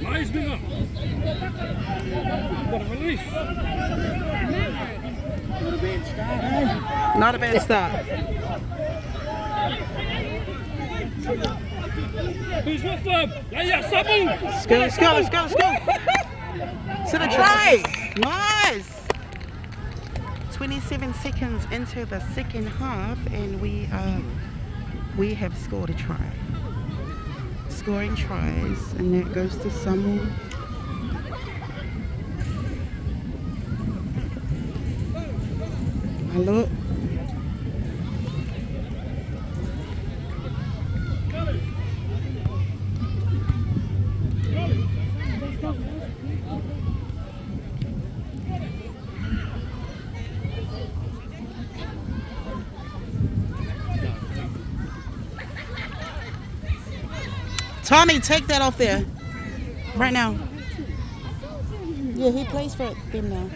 Nice, Bingham. Got a release. Not a bad start. Who's with them? Yeah, Sabu. Let's go, let's go, let's go, let's go. To the try. Nice. 27 seconds into the second half, and we have scored a try. Scoring tries, and that goes to Samu. Hello. Tommy, take that off there. Right now. Yeah, he plays for them now.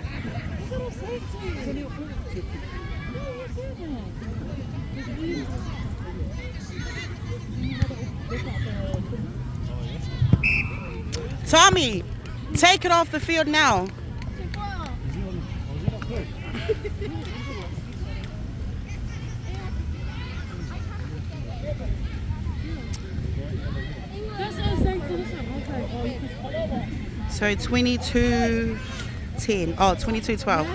Tommy, take it off the field now. So 22-10. Oh, 22-12.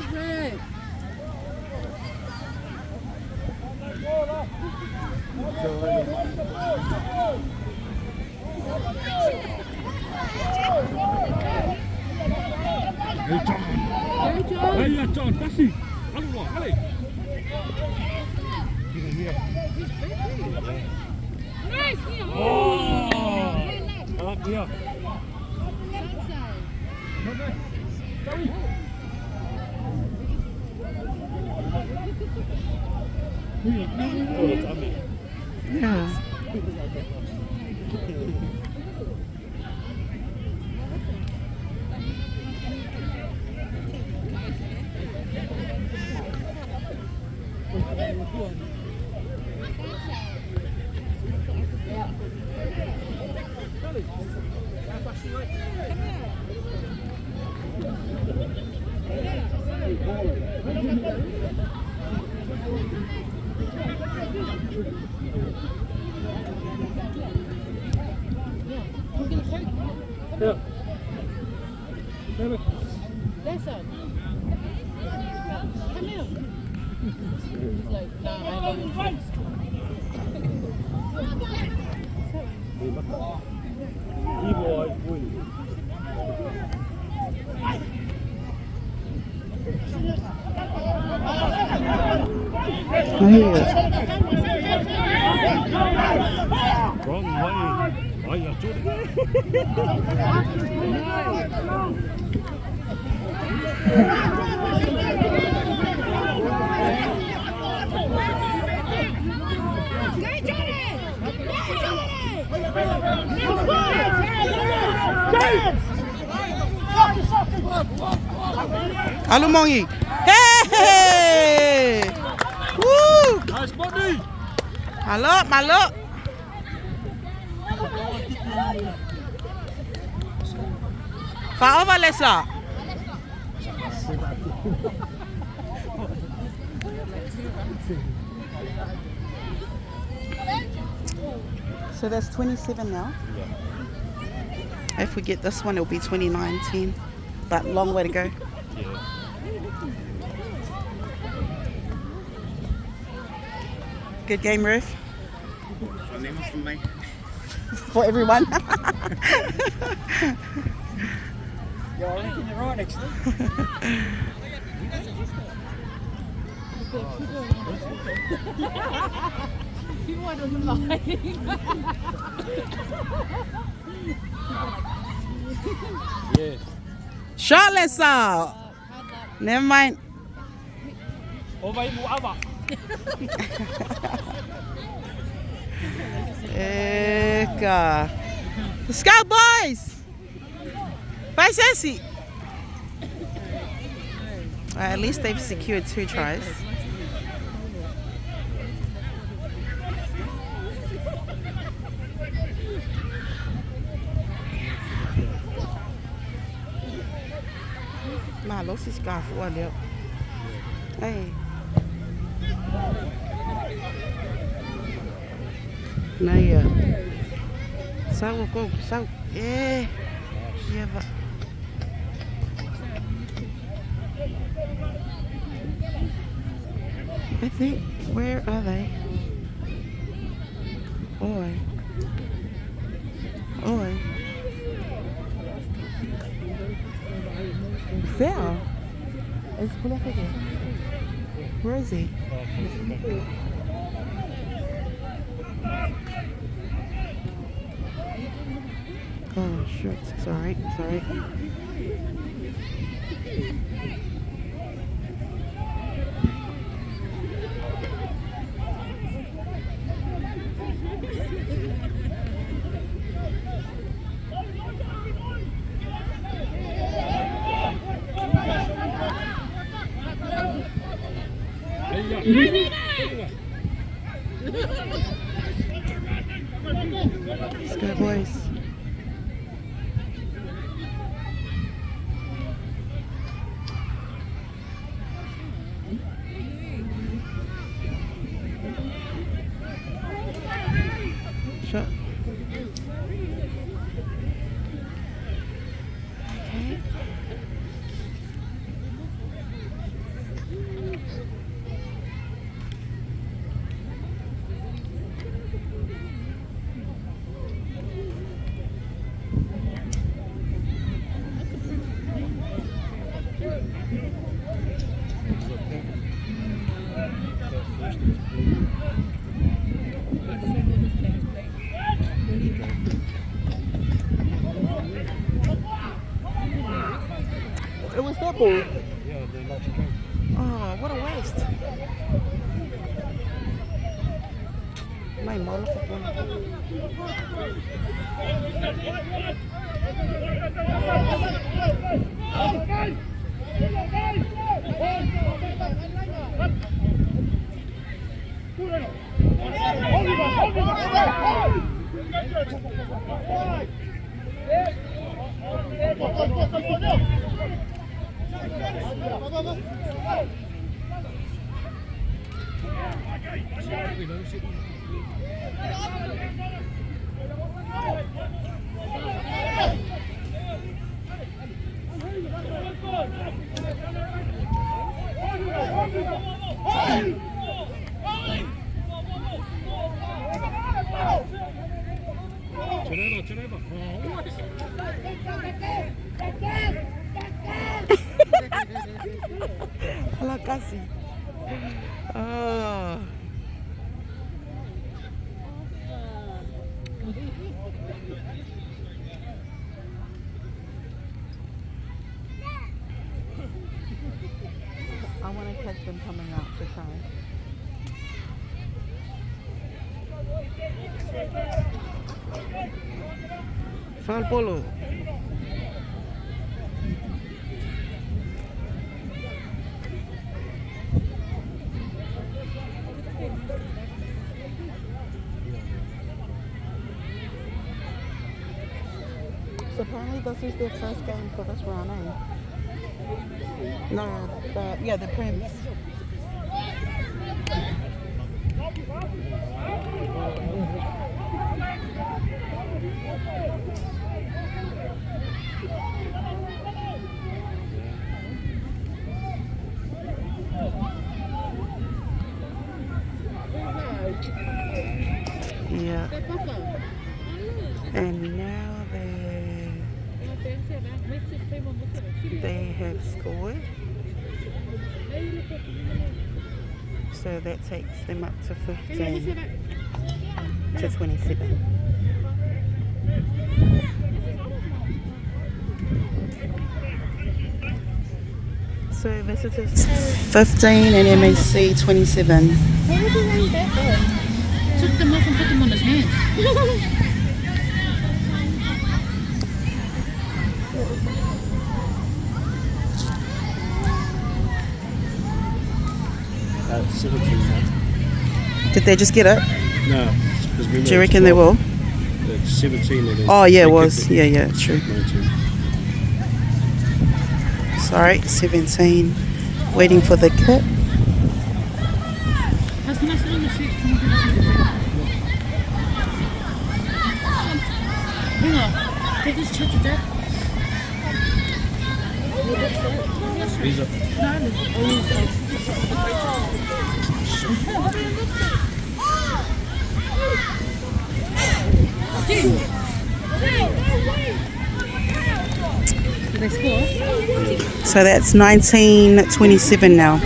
Hey, John, Bassi. Allah, hey. Oh, up here. Yeah. Yeah. Listen. Come here. He's like, nah, I don't. Wrong way. Oh, yeah, Alumongi. Hey! Woo! Nice body. Malok, malok. Fa'ova lesa. So that's 27 now. If we get this one, it'll be 29-10. But long way to go. Good game, ref. For everyone. Yeah, I reckon you're right, actually. People are lying. Yeah. Shotless out. Never mind. Eka. Let's go, boys. Vai Ceci. At least they've secured 2 tries. lost his scarf. Olha. Hey. Naya. Sao cô, sao? Yeah. Yeah. I think, where are they? Oi. Oi. There. Where is he? Oh, shit. It's alright. It's alright. Let's go, boys. Shut. Okay. It was that ball. Yeah, they let you go. Oh, what a waste. May malo ko po. Turn over. Hala kasi. Oh. I want to catch them coming out to try. Foul polo. So apparently this is their first game for this round, eh? No, the Prems. Yeah. And now they have scored. So that takes them up to 15 to 27. So visitors 15 and M.A.C 27. Why would you want that for? Took them off and put them on his hand. That's 17 now. Did they just get it? No. Do you reckon they will? It's 17 it is. Oh yeah, They it was. kicked it. Yeah, true. 19. So Sorry, 17. Waiting for the kit. Can I sit on the seat? Can you give us a drink? Hang on. Take this chat to dad. These are Did they score? So that's 19-27 now.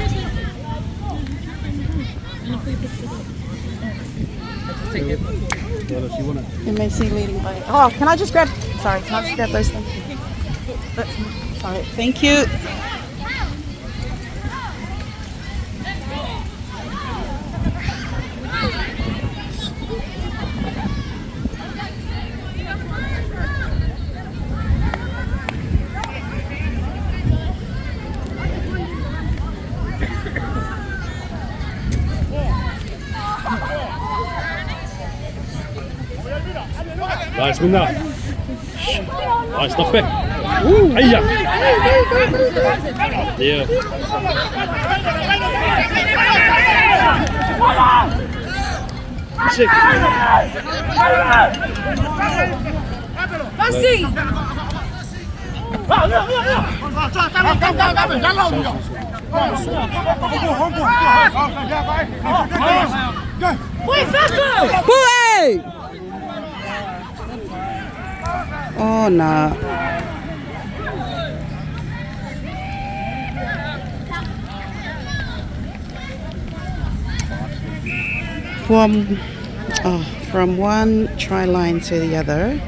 if you want it. M.A.C leading by. Oh, can I just grab? Sorry, can I just grab those things? Sorry, thank you. Nice, Minna. Nice, not bad. Hiya. Yeah. Sick. Boy! Oh no. From one try line to the other.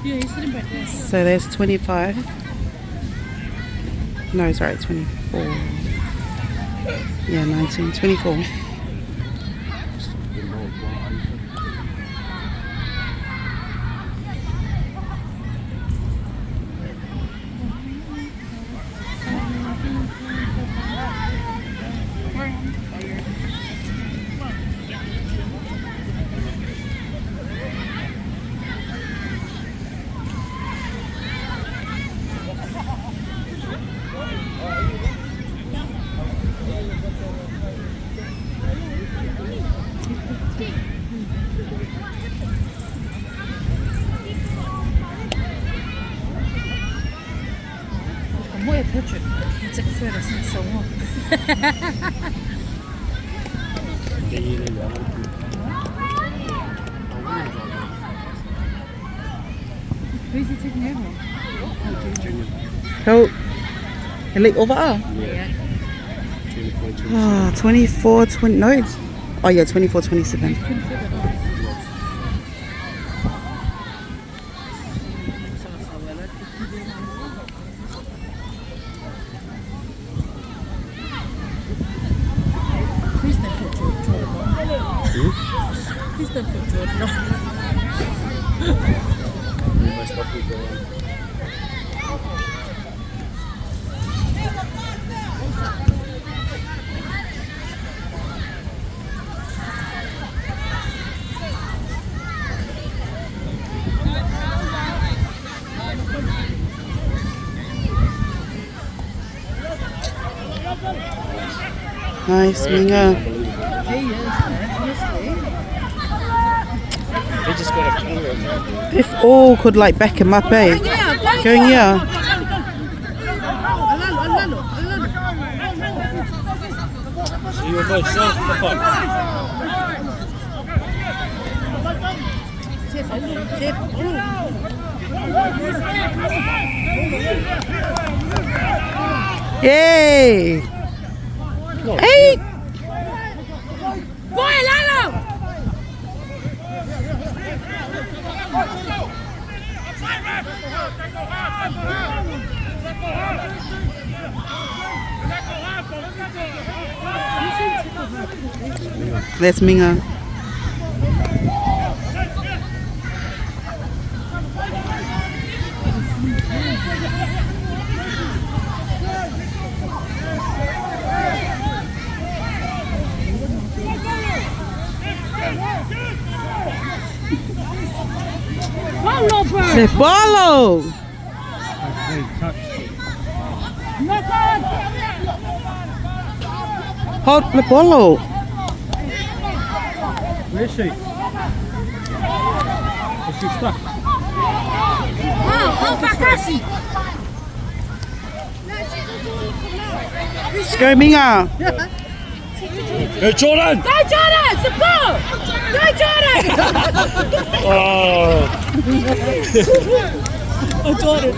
Yeah, he's sitting back there. So there's 25. No, sorry, 24. Yeah, 19, 24. 뭐에 대출? 진짜 소리가 진짜 뭐. Who's he taking over? Cool. Elite over R. Yeah. 24, 20. No, it's. Oh, yeah, 24, 27. Nice, Minga. They just got a camera. If all could like back him up, eh? Going here. So you're both self Yay! Hey! Boy, Lalo! That's Minga. Le bolo. Hey, touch. Hold le bolo. Where is she? Is she stuck? Let's go, Minga. Go Jordan! Go Jordan! Support! Go Jordan! Oh! Oh Jordan!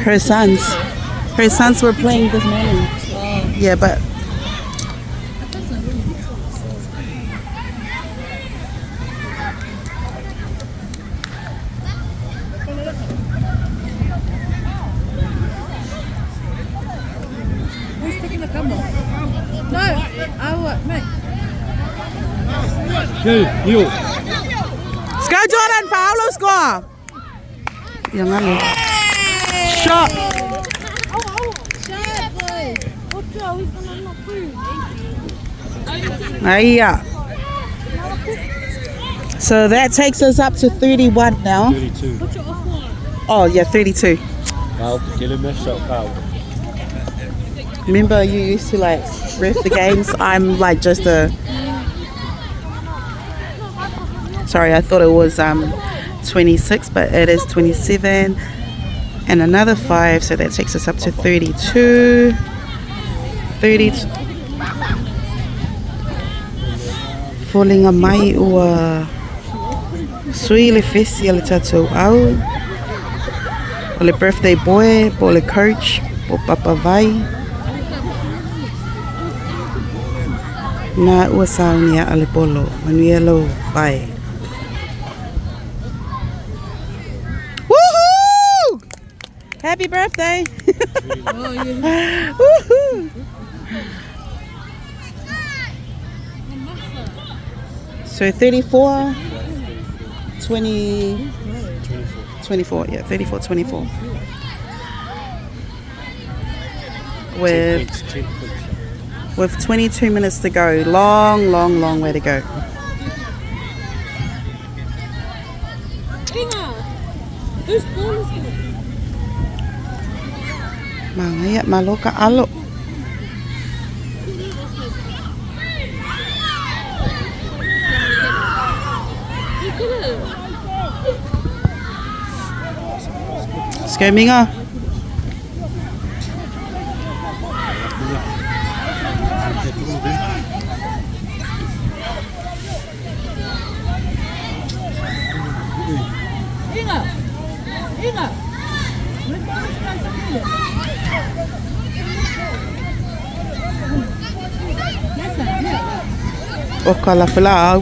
Her sons were playing this morning. Yeah, but Who's taking the camera? No, our mate. Go, you. let's go, Jordan. Paulo score. Yang lalu. Shot. Shut boy. Oh Joe, he's gonna knock through. Yeah. So that takes us up to 31 now. 32. Put your off one. Oh yeah, 32. Pal, get him messed up, pal. Remember you used to like ref the games? I'm like just a... Sorry, I thought it was 26, but it is 27. And another 5, so that takes us up to 32. 32. Falling a mai ua sui le fesi ale tatou au. O le birthday boy, po le coach, po papa vai. Na ua saunia ale polo, manuelo pai. Woohoo! Happy birthday! Oh yeah. Woohoo! So 34, 20, 24, yeah, 34, 24. With 22 minutes to go. Long way to go. Inga! Whose ball is it? Mangaya maloka alo. Let's go, Minga. Inga! Inga! O kalafala.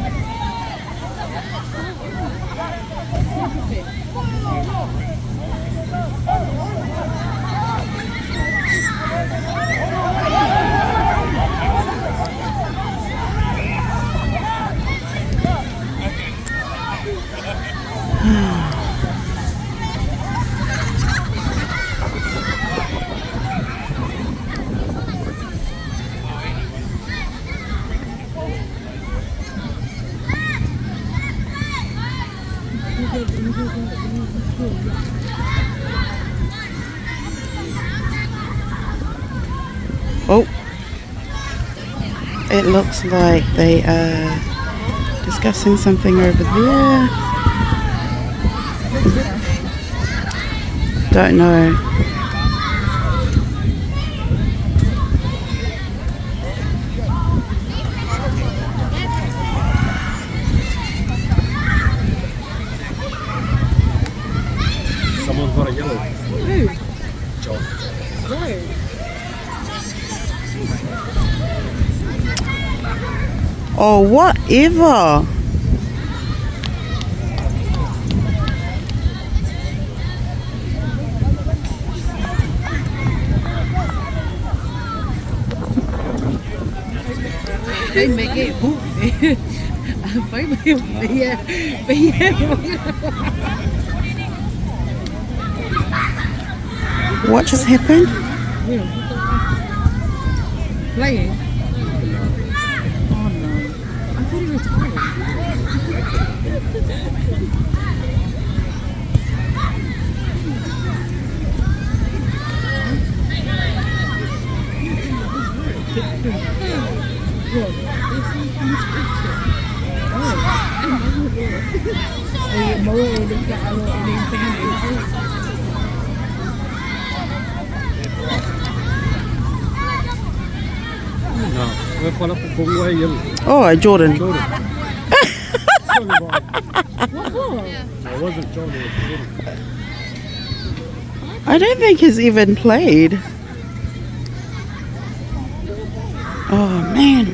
Oh, it looks like they are discussing something over there. Don't know. Someone's got a yellow. Who? John. No. Oh, whatever. They make it. phải bị What just happened? playing. Oh no. I thought he retired. No, we're going up a way yellow. Oh, Jordan. Jordan. What for? It wasn't Jordan, it was Jordan. I don't think he's even played. Oh man,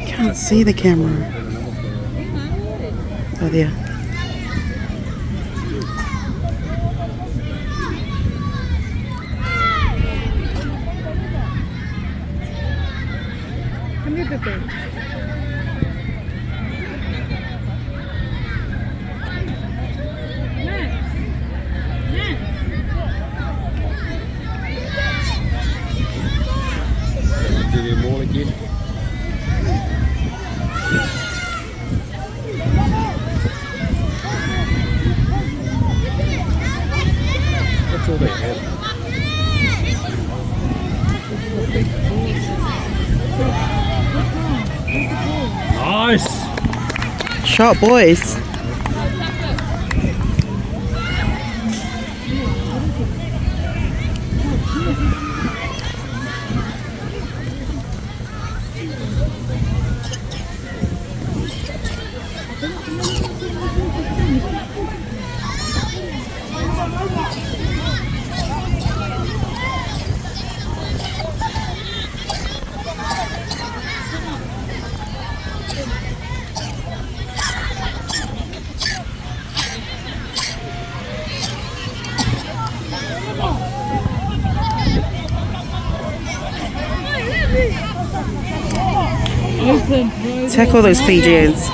can't see the camera. Oh there. Come here, Pepe. Did him all again. That's all they had. Nice! Shot, boys. Tackle those Fijians.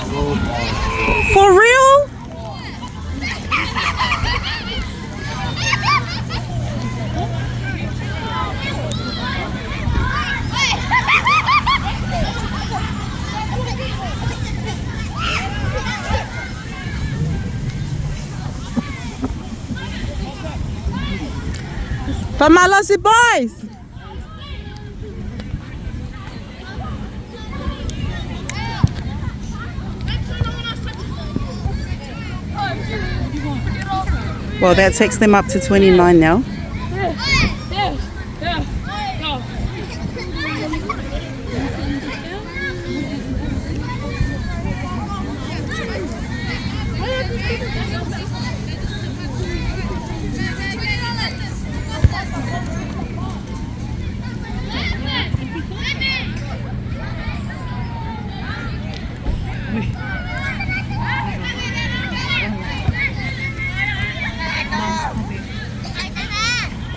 For real? Famalosi boys! Well, that takes them up to 29 now.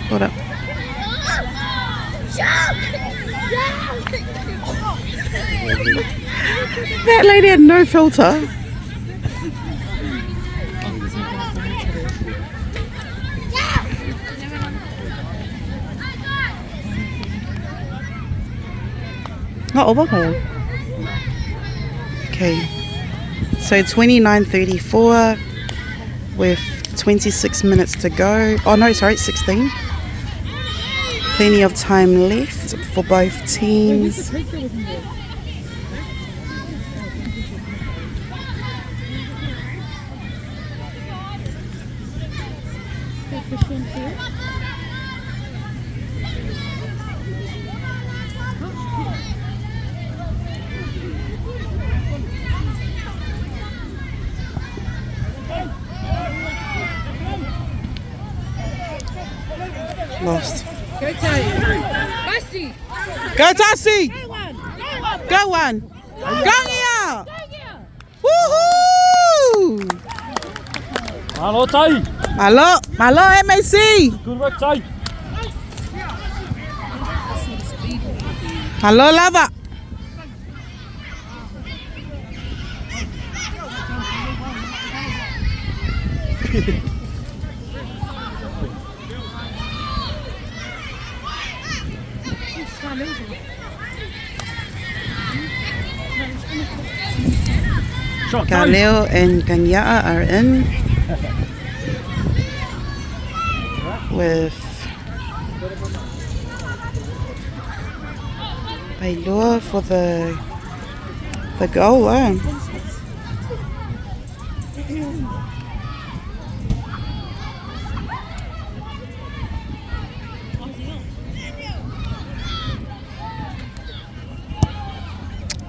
Hold up. That lady had no filter. Not over here. Okay. So 29:34 with 26 minutes to go. Oh no, sorry, 16. Plenty of time left for both teams. Lost. Go Tassie! Go Tassie! Go one! Go one! Go here! Woohoo! Hello, Ty! Malo, M.A.C! Good work, Ty! Hello, Lava! Shot time. Galeo and Ganyaa are in with Bailua for the goal.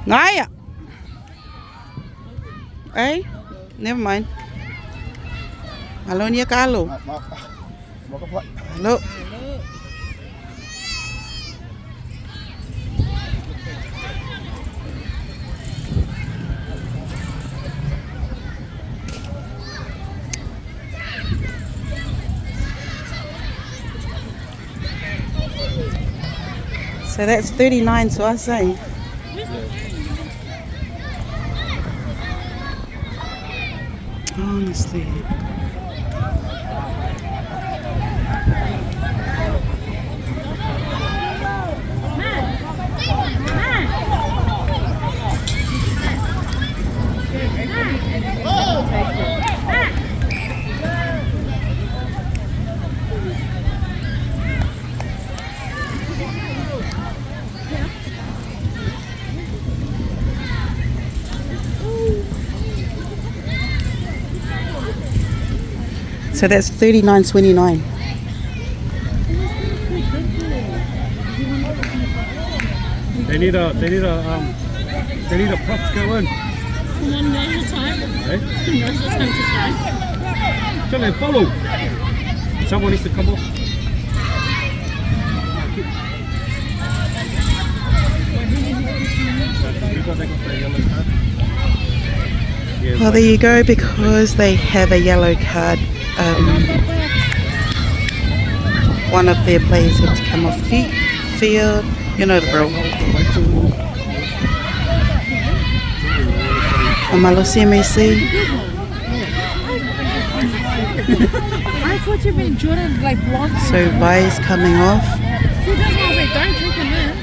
Ngaya. Hey, never mind. Hello, niya kalo. Hello. So that's 39, so I say. Honestly. So that's 39-29. They need a prop to go in. Come on, now's your time. Eh? Now's your time to shine. Tell them follow. Someone needs to come off. Well, there you go, because they have a yellow card. One of their players had to come off the field. You know the drill. Amalos M.A.C. I thought you meant Jordan like blocked. So Vai's coming off. He doesn't want to say, don't take him in.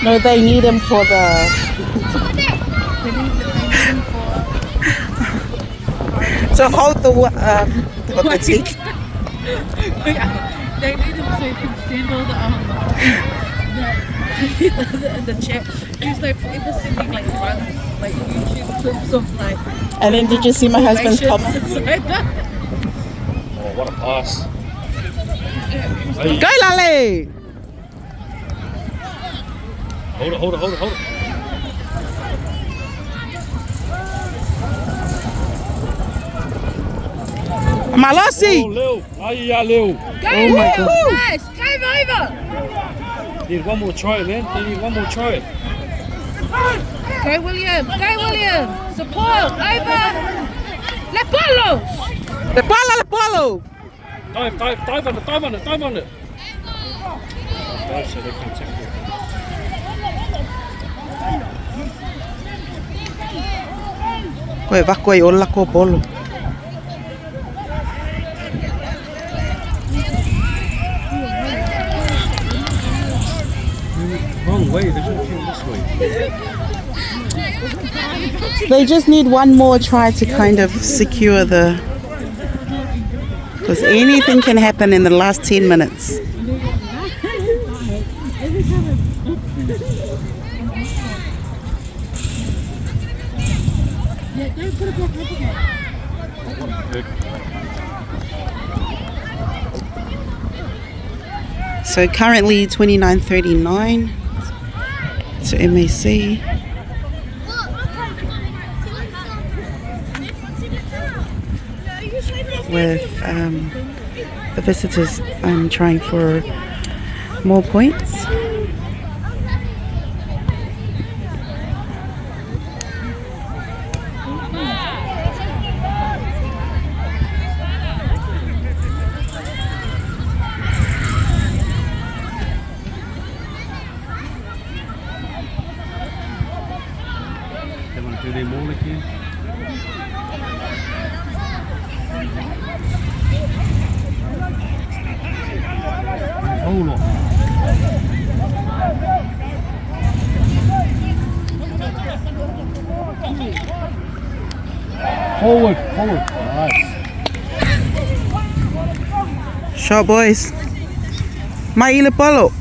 No, they need him for the... to hold the teeth. They need him so he can send all the chat. He's like forever sending like runs, like YouTube clips of like. And then did you see my husband's comment? Oh, what a pass. Go, Lale! Hold it. Malossi! Oh, Lil. Lil. Oh my God. Nice, game over. Need one more try, man. They need one more try. Go William, support, over. Le Polo. The palo! Dive on it. Dive so they can tackle it. Koe wako I ola ko bolo. Wrong way, they should have this way. They just need one more try to kind of secure the... Because anything can happen in the last 10 minutes. So currently 29-39 to M.A.C. with the visitors trying for more points. Taradale Mall again. Hold on. Forward. Nice. Short boys. Maile polo.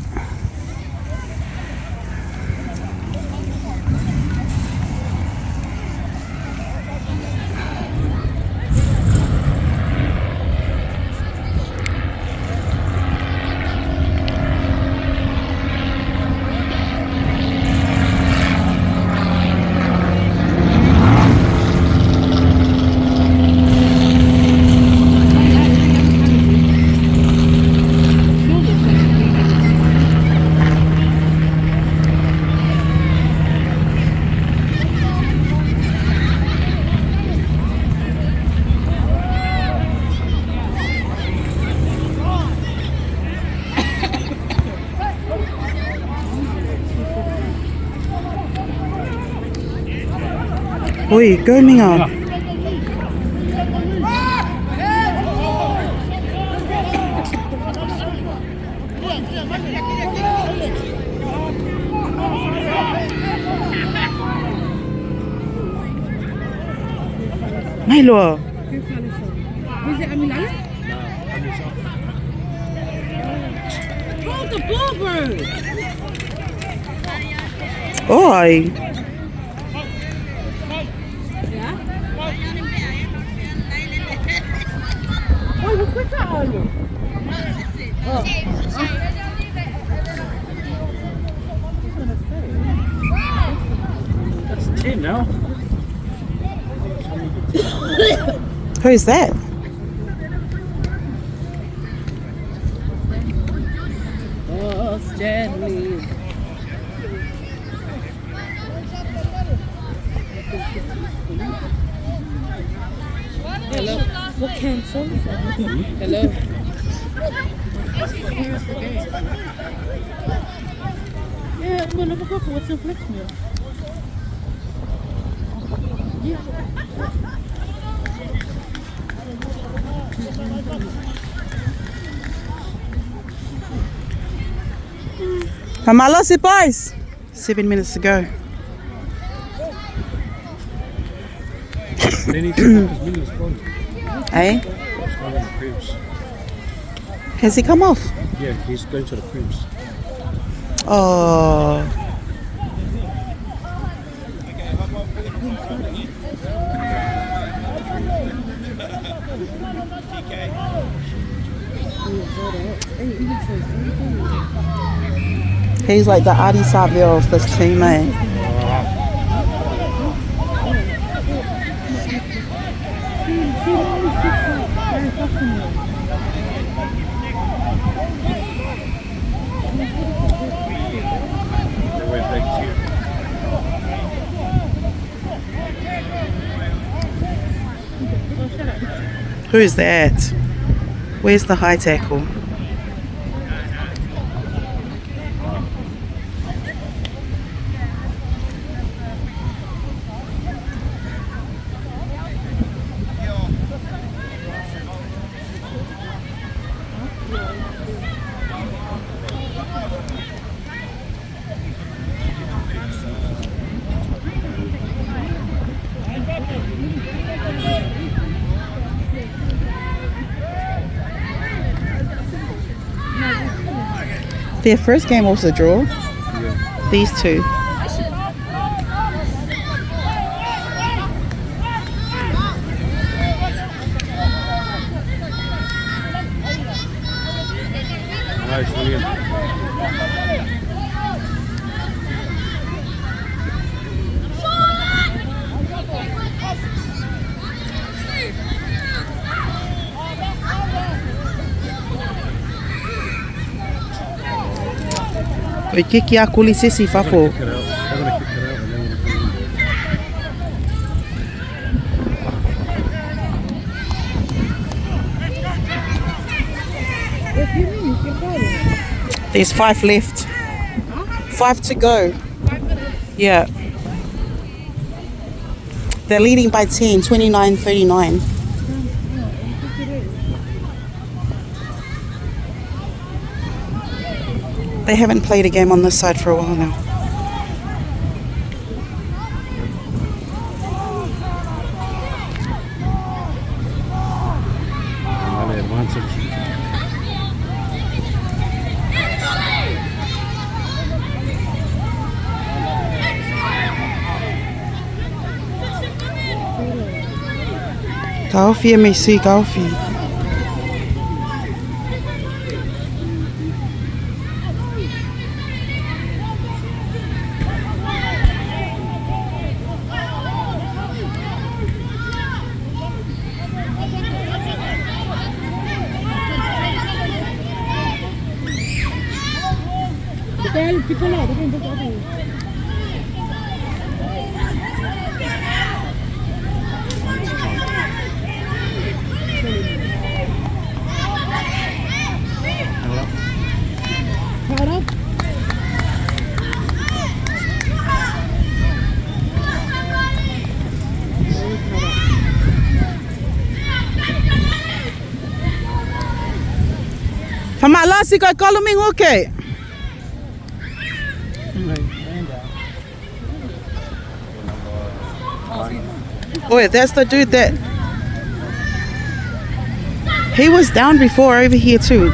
Ui, go Minga. Milo. Was it Amilala? Hold the ball, bro. Oi. Oh, you put that on you. That's 10 now. Who's that? Oh, Stanley. Hello. What cancel? Hello. Yeah, I'm gonna look up what's your flex meal. Hamalosi boys. 7 minutes to go. They need to put his windows on. Eh? It's not in the cribs. Has he come off? Yeah, he's going to the cribs. Oh. He's like the Adi Saville of this team, eh? Who is that? Where's the high tackle? Their first game was a draw. Yeah. These two. Nice, William. Oi kiki a kuli sisi fafo. Kick it out. I'm gonna kick it out and then we're gonna What do you mean? You can go. There's 5 left. 5 to go. 5 minutes. Yeah. They're leading by 10, 29-39. They haven't played a game on this side for a while now. Vale, advances. Coffee, M.A.C, coffee. Pamalasi ka kaluming okay. Oh, wait, that's the dude that he was down before over here too.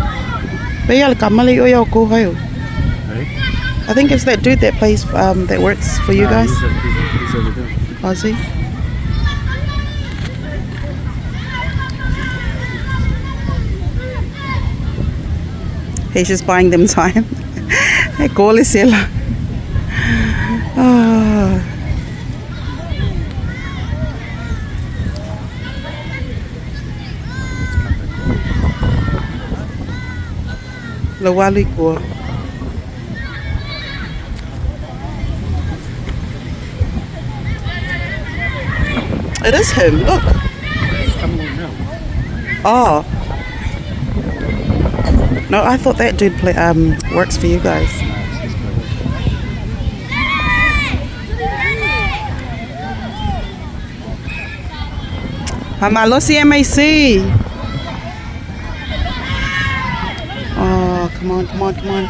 I think it's that dude that plays that works for you guys. He's over there. Oh, is he? He's just buying them time. Call is yellow. Oh. Lawali ko. It is him. Look. He's coming on now. Oh. No, I thought that dude works for you guys. Hamalosi M.A.C. Oh, come on, come on, come on.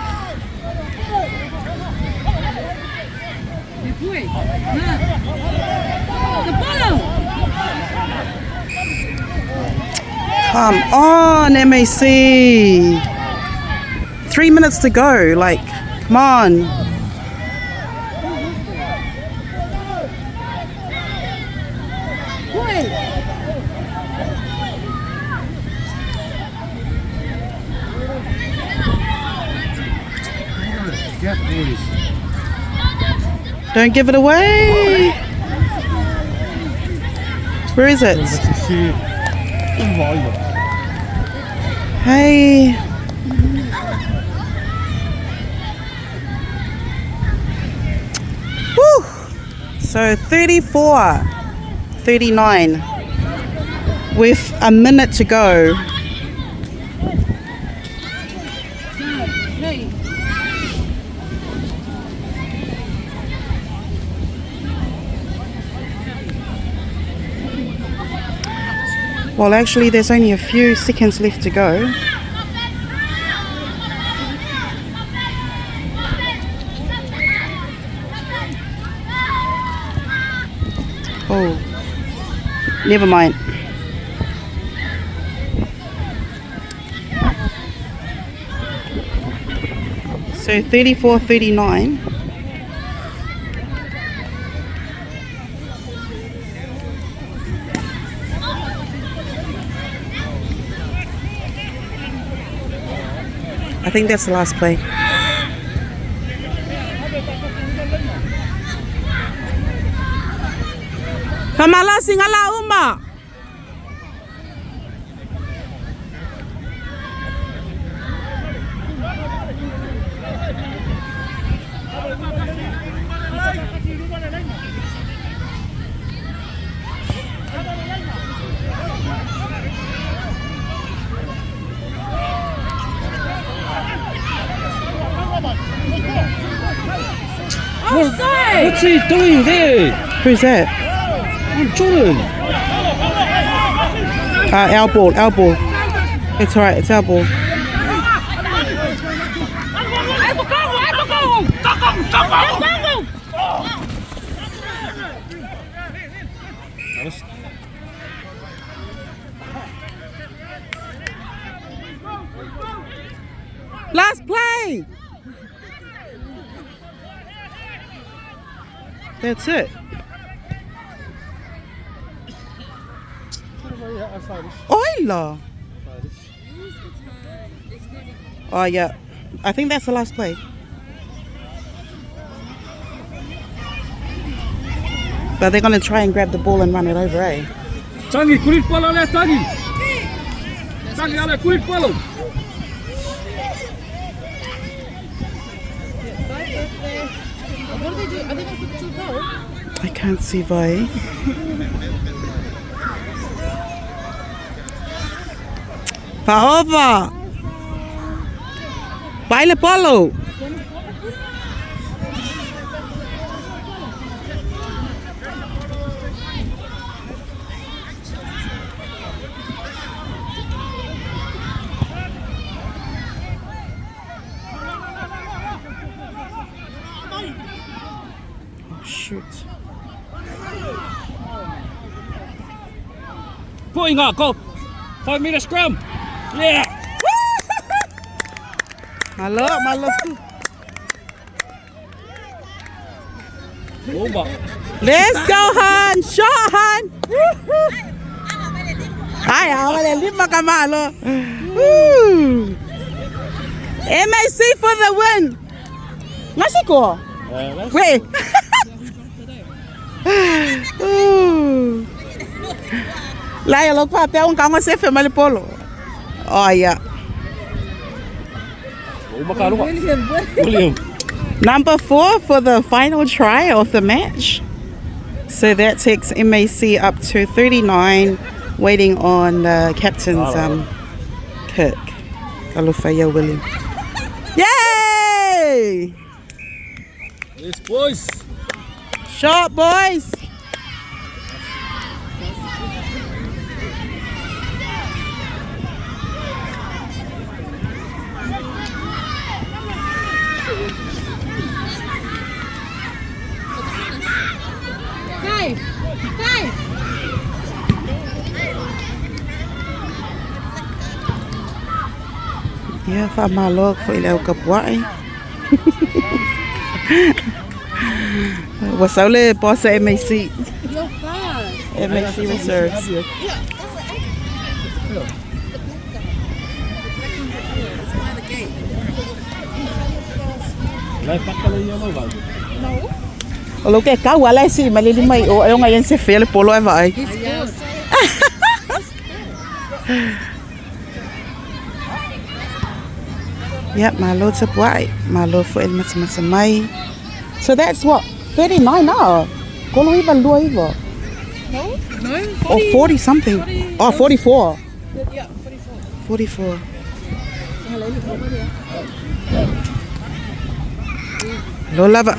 Come on, M.A.C. 3 minutes to go, like, come on. Don't give it away. Where is it? Hey. Woo. So 34-39 with a minute to go. Well, actually, there's only a few seconds left to go. Oh, never mind. So 34-39. I think that's the last play. Kamala singala uma. What's he doing there? Who's that? Jordan. Elbow. It's alright, it's elbow. Last play. That's it. Oila. Oh yeah. I think that's the last play. But they're gonna try and grab the ball and run it over, eh? Tangi, kulit palo le Tangi. Tangi ale kulit palo. What do they do? Are they going to put it to goal? I can't see why. Paova. Baile polo. Shoot. Putting up, go. 5 meter scrum. Yeah. My love. Over. Let's go, Han. Shot, Han. Ay, ahora lima kamalo. M.A.C for the win. Mexico. Wait. Lai lo pa pe un kanga se family polo. Oh yeah. William. Number 4 for the final try of the match. So that takes M.A.C up to 39, waiting on the captain's kick. Kalufaya William. Yay! Yes, boys. Shot, boys. Five. Yeah, fa malog for ilaw kapwai. Wasaule boss M.A.C. You're fast. M.A.C reserves. Olo ke ka wala si malili mai o ayo ngayon si Phil polo ay. Yep, my lord supply. My lord for el matamasamay. So that's what 39 now. Kolo iba luo iba. No, Or 40 something. 40. Oh, 44. Yeah, 44. 44. Lo lava.